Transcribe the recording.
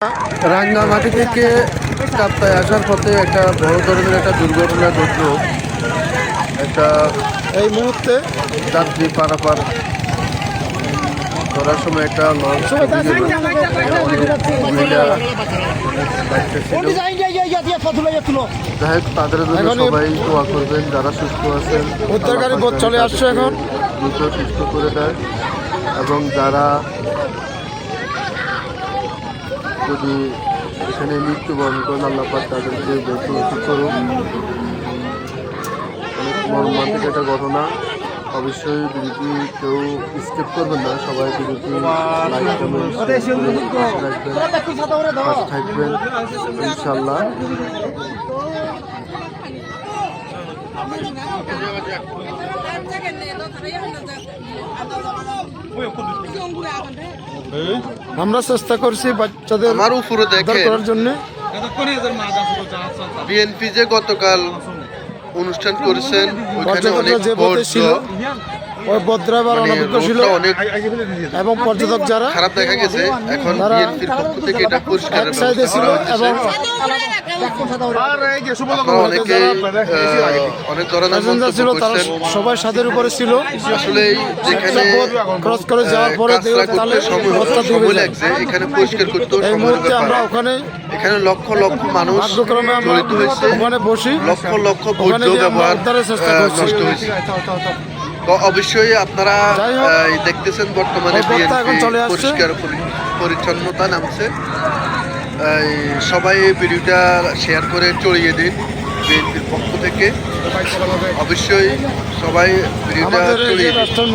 রাঙ্গামাটি থেকে কাপ্তায় আসার পথে একটা বড় ধরনের একটা দুর্ঘটনা ঘটল। একটা এই মুহূর্তে যাত্রী পারাপার করার সময় একটা লঞ্চ ডুবে গেল। মহিলা বাইকটা ছিল। যাই হোক, তাদের জন্য সবাই দোয়া করবেন যারা সুস্থ আছেন। উদ্ধারকারী বোট চলে আসছে এখন। দ্রুত সুস্থ করে দেয় এবং যারা যদি এখানে মৃত্যুবরণ করেন আল্লাহ পাক তাদেরকে বেশি উচিত করুন। অনেক মর্মান্তিক একটা ঘটনা। অবশ্যই ভিডিওটি কেউ স্কিপ করবেন না, সবাই ভিডিওটি লাইক কমেন্ট পাশে থাকবেন ইনশাল্লাহ। আমরা চেষ্টা করছি বাচ্চাদের আমার উপরে উদ্ধার করার জন্য। বিএনপি যে গতকাল অনুষ্ঠান করেছেন ওইখানে অনেক যে বোটে ছিল ওই বোট ড্রাইভার অনভিজ্ঞ ছিল অনেক এবং পর্যটক যারা খারাপ দেখা গেছে। এখন বিএনপির পক্ষ থেকে এটা পরিষ্কার এক সাইডে ছিল এবং অনেকে অনেক ধরনের প্যাসেঞ্জার ছিল, মন্তব্য তারা করছেন। সবাই ছাদের উপরে ছিল। আসলে যেখানে ক্রস করে যাওয়ার পরে কাজটা করতে সময় লাগছে, এখানে পরিষ্কার করতেও এই সময় মুহূর্তে আমরা ব্যাপার। ওখানে এখানে লক্ষ লক্ষ মানুষ ভাগ্যক্রমে আমরা জড়িত হয়েছে, ওখানে বসি, লক্ষ লক্ষ ওখানে বর্জ্য গিয়ে আমরা ব্যবহার উদ্ধারের চেষ্টা করছি। নষ্ট হয়েছে। তো অবশ্যই আপনারা যাই হোক, দেখতেছেন বর্তমানে ওই বোটটা এখন বিএনপি চলে আসছে। পরিষ্কার পরিচ্ছন্নতা নামছে। সবাই এই ভিডিওটা শেয়ার করে ছড়িয়ে দিন বিএনপির পক্ষ থেকে। অবশ্যই সবাই ভিডিওটা আমাদের এই যে ছড়িয়ে দিন। রাষ্ট্রের